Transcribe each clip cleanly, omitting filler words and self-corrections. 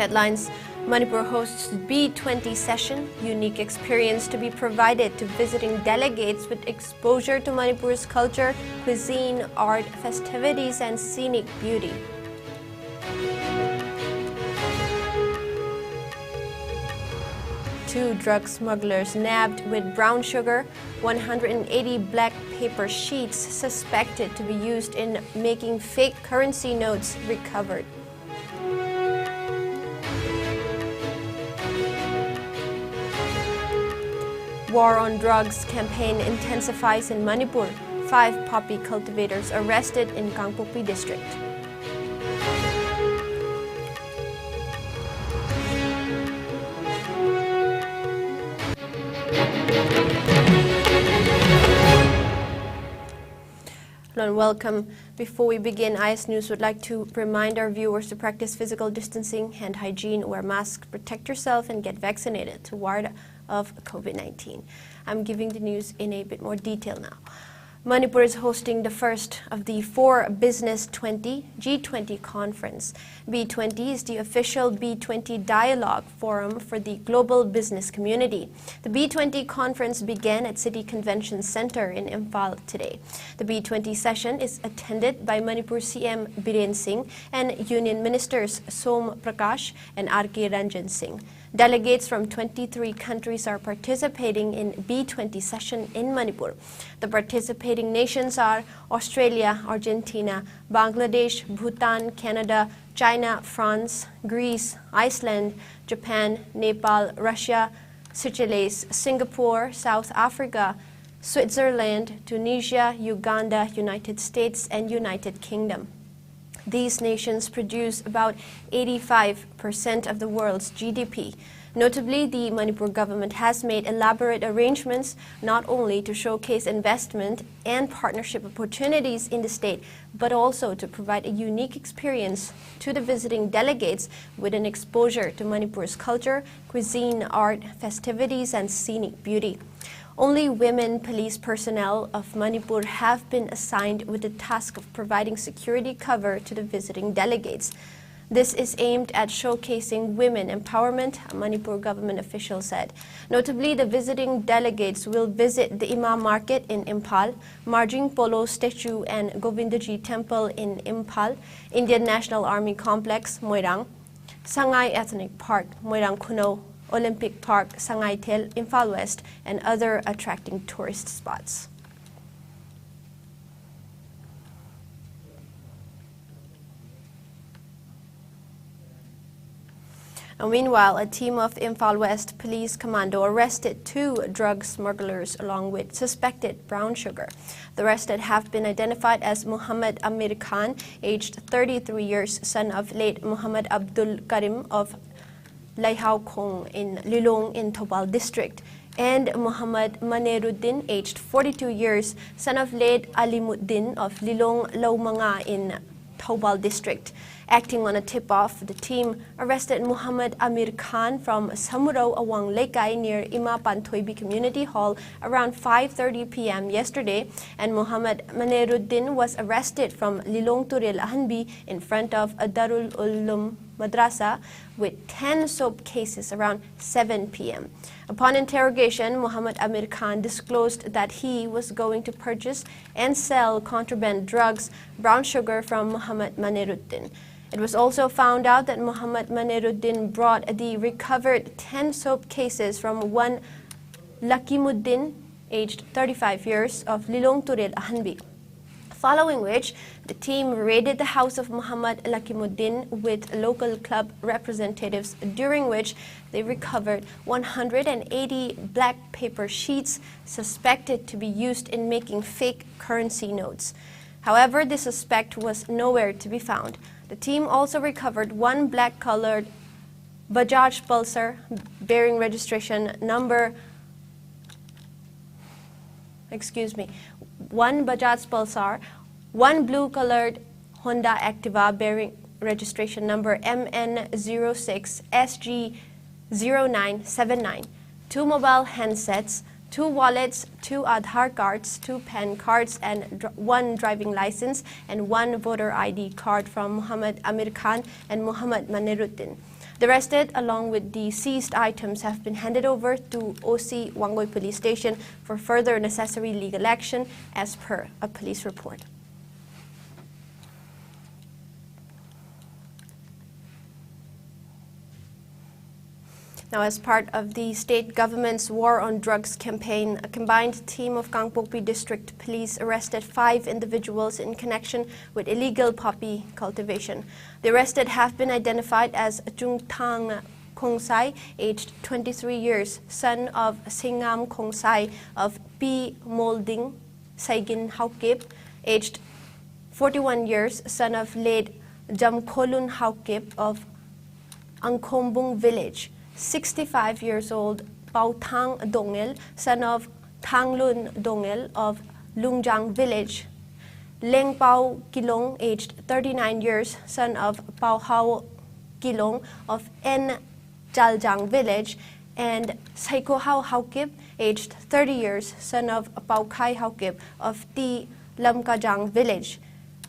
headlines. Manipur hosts B20 session, unique experience to be provided to visiting delegates with exposure to Manipur's culture, cuisine, art, festivities, and scenic beauty. Two drug smugglers nabbed with brown sugar, 180 black paper sheets suspected to be used in making fake currency notes recovered. War on drugs campaign intensifies in Manipur. 5 poppy cultivators arrested in Kangpokpi district. Hello and welcome. Before we begin, IS News would like to remind our viewers to practice physical distancing, hand hygiene, wear masks, protect yourself, and get vaccinated to ward of COVID-19. I'm giving the news in a bit more detail now. Manipur is hosting the first of the 4 Business 20 G20 conference. B20 is the official B20 dialogue forum for the global business community. The B20 conference began at City Convention Center in Imphal today. The B20 session is attended by Manipur CM Biren Singh and Union Ministers Som Prakash and R.K. Ranjan Singh. Delegates from 23 countries are participating in B20 session in Manipur. The participating nations are Australia, Argentina, Bangladesh, Bhutan, Canada, China, France, Greece, Iceland, Japan, Nepal, Russia, Seychelles, Singapore, South Africa, Switzerland, Tunisia, Uganda, United States, and United Kingdom. These nations produce about 85% of the world's GDP. Notably, the Manipur government has made elaborate arrangements not only to showcase investment and partnership opportunities in the state, but also to provide a unique experience to the visiting delegates with an exposure to Manipur's culture, cuisine, art, festivities, and scenic beauty. Only women police personnel of Manipur have been assigned with the task of providing security cover to the visiting delegates. This is aimed at showcasing women empowerment, a Manipur government official said. Notably, the visiting delegates will visit the Imam Market in Imphal, Marjing Polo Statue and Govindaji Temple in Imphal, Indian National Army Complex, Moirang, Sangay Ethnic Park, Moirang Kuno, Olympic Park, Sangay Tel, Imphal West, and other attracting tourist spots. And meanwhile, a team of Imphal West Police Commando arrested 2 drug smugglers along with suspected brown sugar. The arrested have been identified as Muhammad Amir Khan, aged 33 years, son of late Muhammad Abdul Karim of Laihau Khong in Lilong in Thopal district, and Muhammad Maneruddin, aged 42 years, son of late Alimuddin of Lilong Laumanga in Thopal district. Acting on a tip-off, the team arrested Muhammad Amir Khan from Samurao Awang Lekai near Ima Panthoibi Community Hall around 5:30 p.m. yesterday, and Muhammad Maneruddin was arrested from Lilong Turil Ahanbi in front of Darul Ulum Madrasa with 10 soap cases around 7 p.m. Upon interrogation, Muhammad Amir Khan disclosed that he was going to purchase and sell contraband drugs, brown sugar, from Muhammad Maneruddin. It was also found out that Muhammad Maneruddin brought the recovered 10 soap cases from one Lakimuddin, aged 35 years, of Lilong Turil Ahanbi. Following which, the team raided the house of Muhammad Lakimuddin with local club representatives, during which they recovered 180 black paper sheets suspected to be used in making fake currency notes. However, the suspect was nowhere to be found. The team also recovered 1 black-colored Bajaj Pulsar bearing registration number 1 Bajaj Pulsar, 1 blue-colored Honda Activa bearing registration number MN06SG0979, 2 mobile handsets, 2 wallets, 2 Aadhaar cards, 2 PAN cards, and 1 driving license and 1 voter ID card from Muhammad Amir Khan and Muhammad Maneruddin. The arrested, along with the seized items, have been handed over to OC Wangoi Police Station for further necessary legal action, as per a police report. Now, as part of the state government's War on Drugs campaign, a combined team of Gangpokpi District Police arrested 5 individuals in connection with illegal poppy cultivation. The arrested have been identified as Chung Thang Khongsai, aged 23 years, son of Singam Khongsai of P. Molding Saigin Haukip, aged 41 years, son of late Jamkholun Haukip of Angkombung Village, 65 years old, Pao Thang Dongel, son of Thanglun Dongel of Lungjang Village, Leng Pao Kilong, aged 39 years, son of Pao Hao Kilong of N Jaljang Village, and Saiko Hao Haukip, aged 30 years, son of Pao Khai Haukip of T Lamkajang Village,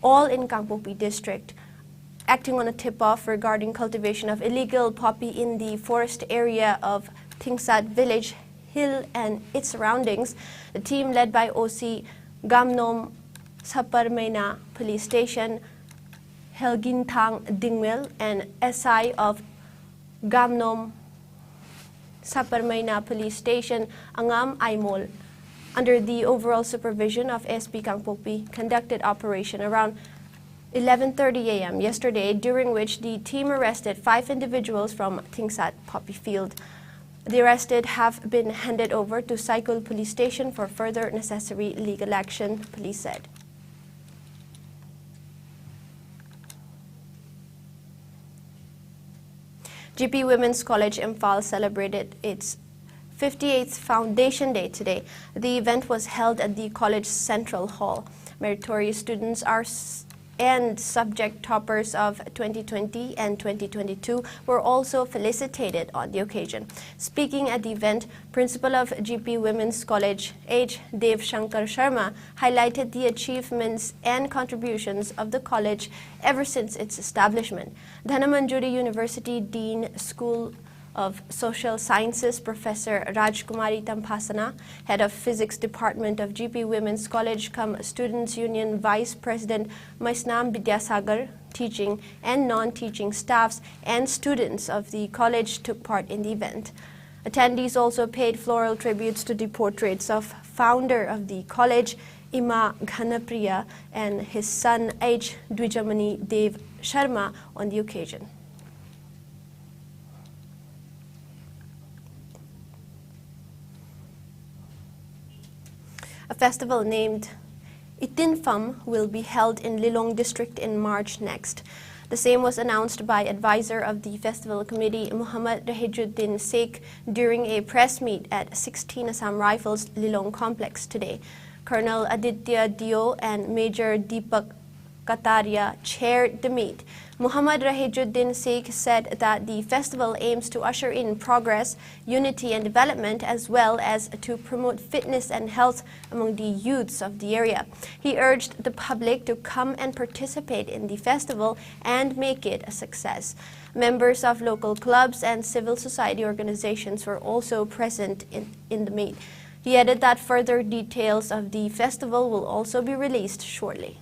all in Gangpokpi District. Acting on a tip-off regarding cultivation of illegal poppy in the forest area of Tingsat Village Hill and its surroundings, the team led by OC Gamnom Saparmaina Police Station, Helgintang Dingmil, and SI of Gamnom Saparmaina Police Station, Angam Aimol, under the overall supervision of SP Gangpokpi, conducted operation around 11:30 a.m. yesterday, during which the team arrested 5 individuals from Tingsat Poppy Field. The arrested have been handed over to Saikul Police Station for further necessary legal action, police said. GP Women's College Imphal celebrated its 58th Foundation Day today. The event was held at the college Central Hall. Meritorious students and subject toppers of 2020 and 2022 were also felicitated on the occasion. Speaking at the event, Principal of GP Women's College, H. Dev Shankar Sharma, highlighted the achievements and contributions of the college ever since its establishment. Dhanamanjuri University Dean School of Social Sciences, Professor Rajkumari Tampasana, Head of Physics Department of GP Women's College, Students Union Vice President Maisnam Vidyasagar, teaching and non-teaching staffs and students of the college took part in the event. Attendees also paid floral tributes to the portraits of founder of the college, Ima Ghanapriya, and his son H. Dwijamani Dev Sharma on the occasion. A festival named Itinfam will be held in Lilong District in March next. The same was announced by advisor of the festival committee, Muhammad Rahijuddin Sheikh, during a press meet at 16 Assam Rifles Lilong Complex today. Colonel Aditya Dio and Major Deepak Kataria chaired the meet. Muhammad Rahijuddin Sheikh said that the festival aims to usher in progress, unity and development, as well as to promote fitness and health among the youths of the area. He urged the public to come and participate in the festival and make it a success. Members of local clubs and civil society organizations were also present in the meet. He added that further details of the festival will also be released shortly.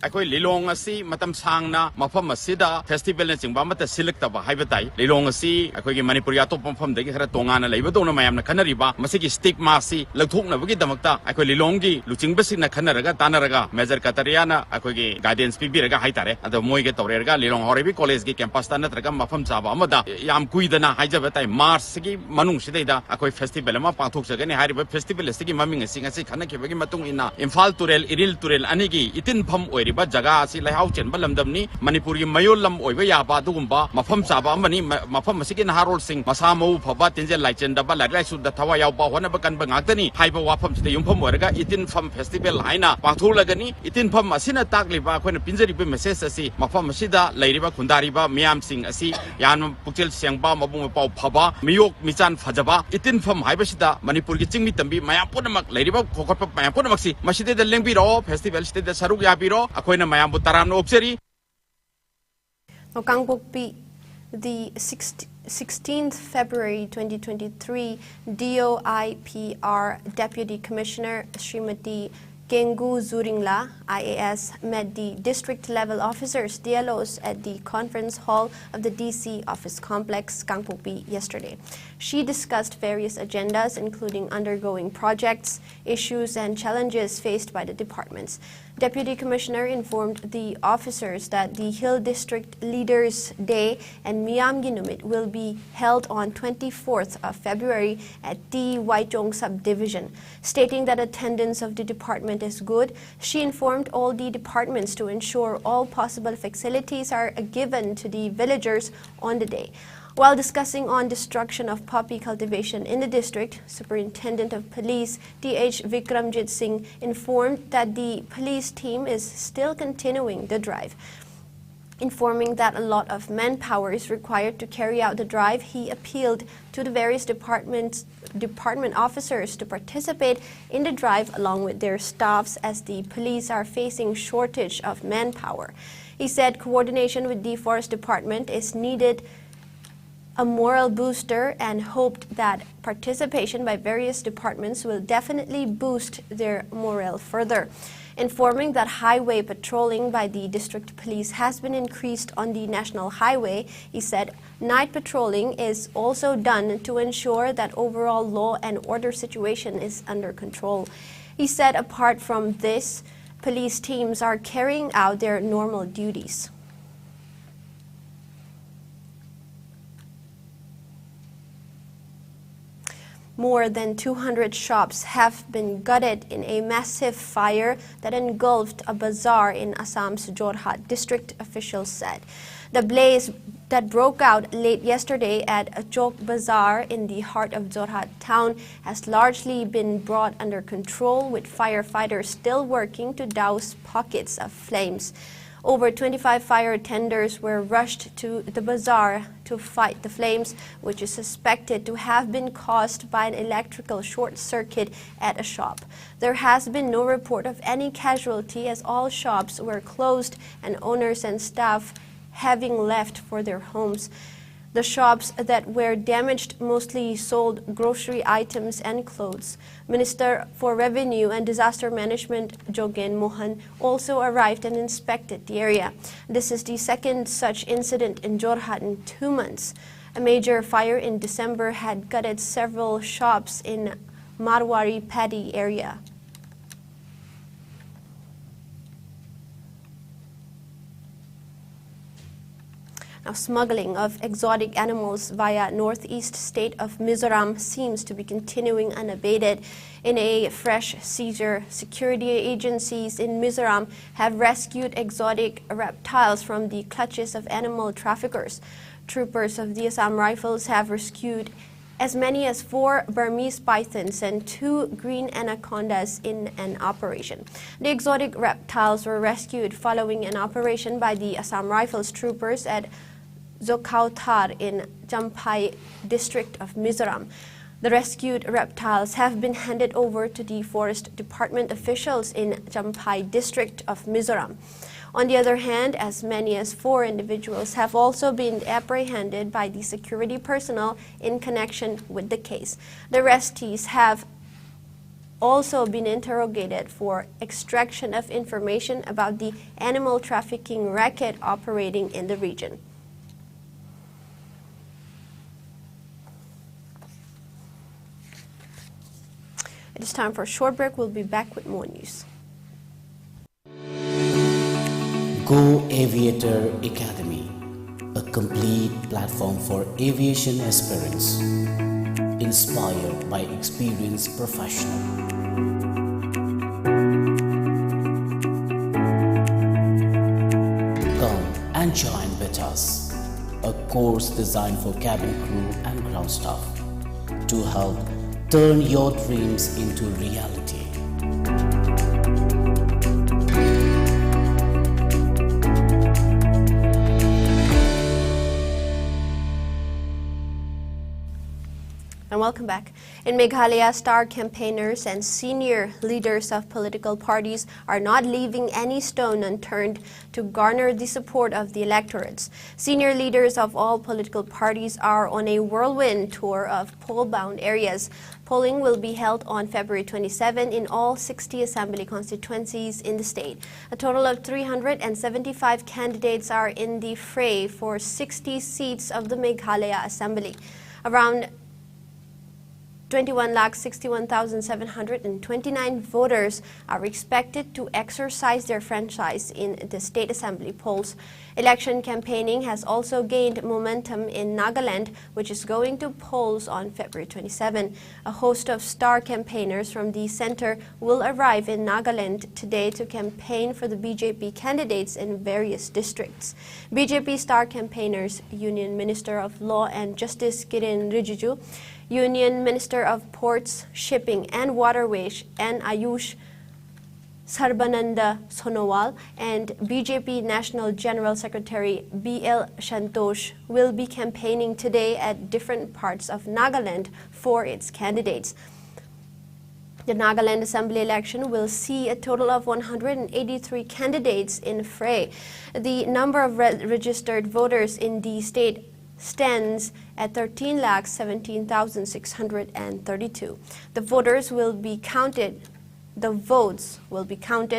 Akoi Lilong asi matam sangna mafam asida festival na chingba mata select ba haibatai Lilong asi akoi gi Manipur ya top mafam degi khara tongana leibadona mayam na khanariba masigi stigma si lagthokna bagi damakta akoi Lilong gi luchingba sina khanaraga tanaraga Major Katariana akoi gi guidance pibiraga haitare ado moi ge torerga Lilong Horebi College gi campus ta natraga mafam chaba amada yam kuidana haijabatai Mars gi manung sidaida akoi festival ma pangthok jagani hariba festival sigi maming asi ngasi khana khebagi matung ina Imphal Turel Iril Turel anigi itinpham oiri jaga asi laihau chenba lamdamni Manipur gi mayolam oiba yaba dugumba mafam chaba amani mafam asigi naharol sing masamau phaba tinje laichen daba lai su da thawa yauba hona bakan bangaktani haiba wafam sida yumpham oraga itinpham festival haina pangtholagani itinpham asina takliba khoina pinjari be message asi mafam asida lairiba khundariba miyam sing asi yan pukchel siangba mabung pau phaba miyok michan phajaba itinpham haiba sida Manipur gi chingmi tambi mayam punamak lairiba khokotpa mayam punamak si maside da lengbi ro festival side da saruk ya biro akoina mayam butaram no obseri Gangpokpi the 16th February 2023, DOIPR Deputy Commissioner Srimati Kengu Zuringla, IAS, met the district-level officers, DLOs, at the conference hall of the DC office complex, Kangpokpi, yesterday. She discussed various agendas, including undergoing projects, issues, and challenges faced by the departments. Deputy Commissioner informed the officers that the Hill District Leaders Day and Miyam Ginumit will be held on 24th of February at the Waichong Subdivision. Stating that attendance of the department is good, she informed all the departments to ensure all possible facilities are given to the villagers on the day. While discussing on destruction of poppy cultivation in the district, Superintendent of Police D.H. Vikramjit Singh informed that the police team is still continuing the drive. Informing that a lot of manpower is required to carry out the drive, he appealed to the various department officers to participate in the drive along with their staffs, as the police are facing shortage of manpower. He said coordination with the Forest Department is needed, a moral booster, and hoped that participation by various departments will definitely boost their morale further. Informing that highway patrolling by the district police has been increased on the national highway, he said night patrolling is also done to ensure that overall law and order situation is under control. He said apart from this, police teams are carrying out their normal duties. More than 200 shops have been gutted in a massive fire that engulfed a bazaar in Assam's Jorhat district, officials said. The blaze that broke out late yesterday at a Chowk Bazaar in the heart of Jorhat town has largely been brought under control, with firefighters still working to douse pockets of flames. Over 25 fire tenders were rushed to the bazaar to fight the flames, which is suspected to have been caused by an electrical short circuit at a shop. There has been no report of any casualty, as all shops were closed and owners and staff having left for their homes. The shops that were damaged mostly sold grocery items and clothes. Minister for Revenue and Disaster Management Jogen Mohan also arrived and inspected the area. This is the second such incident in Jorhat in 2 months. A major fire in December had gutted several shops in Marwari Paddy area. Now, smuggling of exotic animals via northeast state of Mizoram seems to be continuing unabated. In a fresh seizure, security agencies in Mizoram have rescued exotic reptiles from the clutches of animal traffickers. Troopers of the Assam Rifles have rescued as many as 4 Burmese pythons and 2 green anacondas in an operation. The exotic reptiles were rescued following an operation by the Assam Rifles troopers at Zokhauthar in Champhai district of Mizoram. The rescued reptiles have been handed over to the Forest Department officials in Champhai district of Mizoram. On the other hand, as many as 4 individuals have also been apprehended by the security personnel in connection with the case. The arrestees have also been interrogated for extraction of information about the animal trafficking racket operating in the region. It is time for a short break. We'll be back with more news. Go Aviator Academy, a complete platform for aviation aspirants, inspired by experienced professionals. Come and join with us, a course designed for cabin crew and ground staff to help turn your dreams into reality. And welcome back. In Meghalaya, star campaigners and senior leaders of political parties are not leaving any stone unturned to garner the support of the electorates. Senior leaders of all political parties are on a whirlwind tour of poll-bound areas. Polling will be held on February 27 in all 60 assembly constituencies in the state. A total of 375 candidates are in the fray for 60 seats of the Meghalaya Assembly. Around 21,61,729 voters are expected to exercise their franchise in the state assembly polls. Election campaigning has also gained momentum in Nagaland, which is going to polls on February 27. A host of star campaigners from the center will arrive in Nagaland today to campaign for the BJP candidates in various districts. BJP star campaigners, Union Minister of Law and Justice Kiren Rijiju, Union Minister of Ports, Shipping and Waterways, and Ayush Sarbananda Sonowal, and BJP National General Secretary B.L. Shantosh will be campaigning today at different parts of Nagaland for its candidates. The Nagaland Assembly election will see a total of 183 candidates in fray. The number of registered voters in the state stands at 13,17,632. The votes will be counted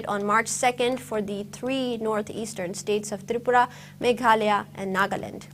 on March 2nd for the 3 northeastern states of Tripura, Meghalaya, and Nagaland.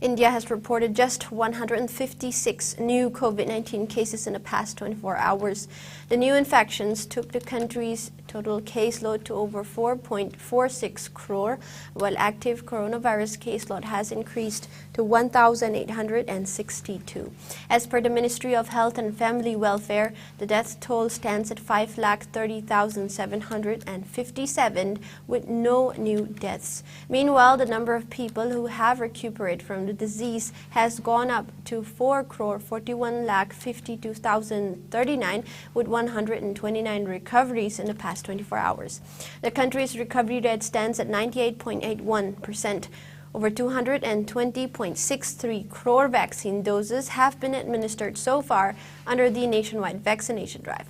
India has reported just 156 new COVID-19 cases in the past 24 hours. The new infections took the country's total caseload to over 4.46 crore, while active coronavirus caseload has increased to 1,862. As per the Ministry of Health and Family Welfare, the death toll stands at 5,30,757 with no new deaths. Meanwhile, the number of people who have recuperated from the disease has gone up to 4,41,52,039 with 129 recoveries in the past 24 hours. The country's recovery rate stands at 98.81%. Over 220.63 crore vaccine doses have been administered so far under the nationwide vaccination drive.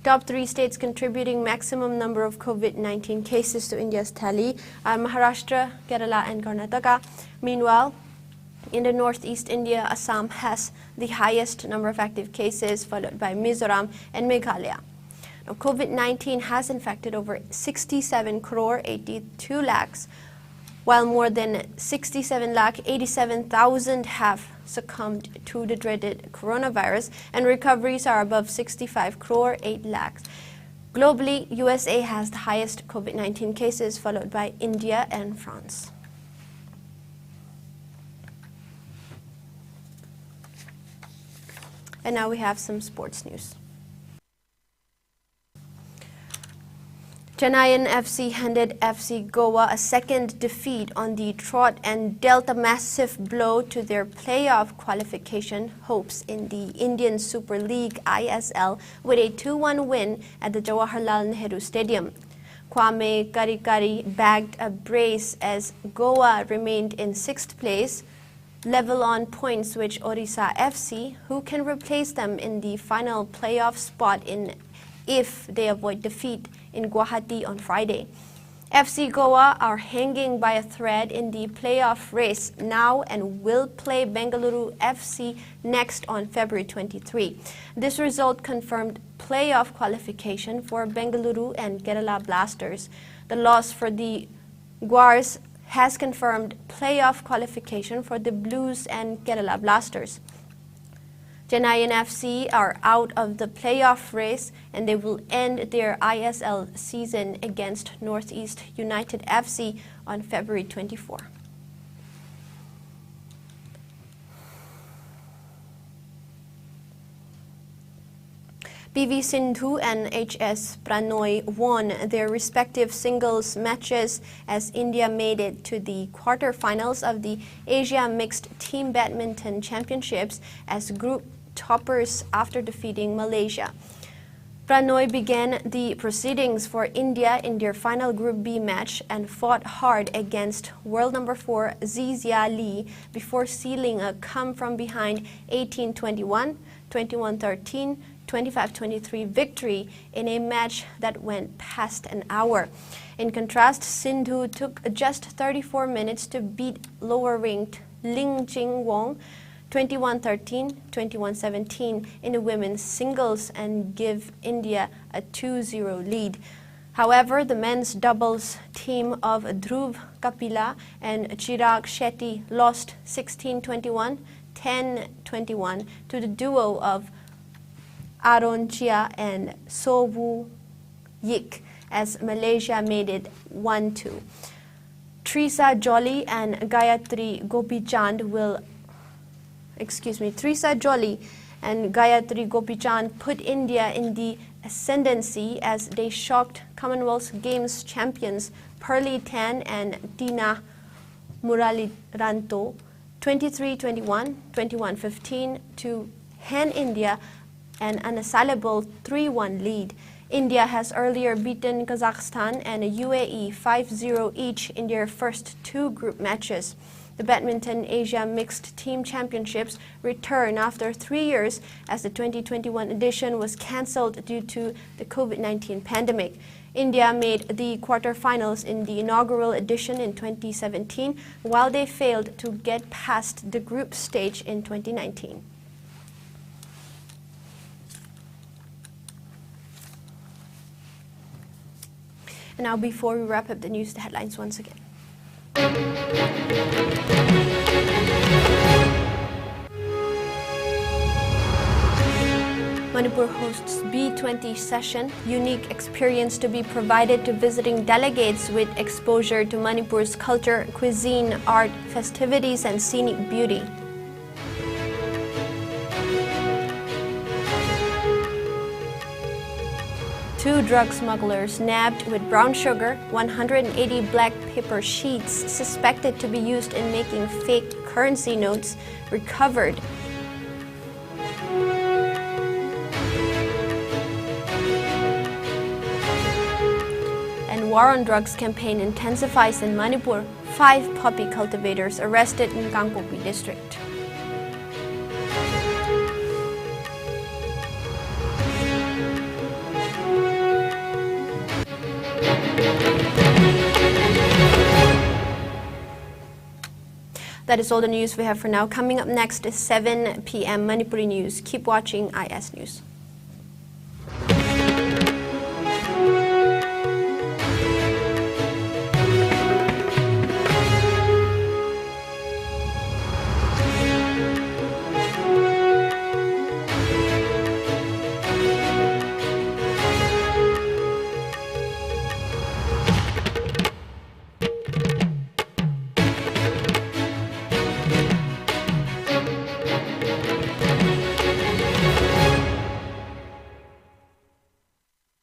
Top 3 states contributing maximum number of COVID-19 cases to India's tally are Maharashtra, Kerala, and Karnataka. Meanwhile, in the northeast India, Assam has the highest number of active cases, followed by Mizoram and Meghalaya. Now, COVID-19 has infected over 67 crore 82 lakhs, while more than 67 lakh 87,000 have succumbed to the dreaded coronavirus, and recoveries are above 65 crore 8 lakhs. Globally, USA has the highest COVID-19 cases, followed by India and France. And now we have some sports news. Chennai FC handed FC Goa a second defeat on the trot and dealt a massive blow to their playoff qualification hopes in the Indian Super League ISL with a 2-1 win at the Jawaharlal Nehru Stadium. Kwame Karikari bagged a brace as Goa remained in 6th place, level on points with Orissa FC, who can replace them in the final playoff spot if they avoid defeat in Guwahati on Friday. FC Goa are hanging by a thread in the playoff race now and will play Bengaluru FC next on February 23. This result confirmed playoff qualification for Bengaluru and Kerala Blasters. The loss for the Guars has confirmed playoff qualification for the Blues and Kerala Blasters. Chennai FC are out of the playoff race and they will end their ISL season against Northeast United FC on February 24. PV Sindhu and HS Pranoy won their respective singles matches as India made it to the quarterfinals of the Asia Mixed Team Badminton Championships as group toppers after defeating Malaysia. Pranoy began the proceedings for India in their final Group B match and fought hard against world number 4 Zizia Lee before sealing a come-from-behind 18-21, 21-13, 25-23 victory in a match that went past an hour. In contrast, Sindhu took just 34 minutes to beat lower-ranked Ling Jing-wong 21-13, 21-17 in the women's singles and give India a 2-0 lead. However, the men's doubles team of Dhruv Kapila and Chirag Shetty lost 16-21, 10-21 to the duo of Aron Chia and So Woo Yik as Malaysia made it 1-2. Trisa Jolly and Gayatri Gopichand put India in the ascendancy as they shocked Commonwealth Games champions Pearly Tan and Tina Muraliranto 23-21, 21-15 to hand India an unassailable 3-1 lead. India has earlier beaten Kazakhstan and UAE 5-0 each in their first 2 group matches. The Badminton Asia Mixed Team Championships return after 3 years as the 2021 edition was cancelled due to the COVID-19 pandemic. India made the quarterfinals in the inaugural edition in 2017, while they failed to get past the group stage in 2019. And now, before we wrap up the news, the headlines once again. Manipur hosts B20 session, unique experience to be provided to visiting delegates with exposure to Manipur's culture, cuisine, art, festivities, and scenic beauty. Two drug smugglers nabbed with brown sugar, 180 black paper sheets suspected to be used in making fake currency notes recovered. And War on Drugs campaign intensifies in Manipur. 5 poppy cultivators arrested in Kangpopi district. That is all the news we have for now. Coming up next is 7 p.m. Manipuri News. Keep watching IS News.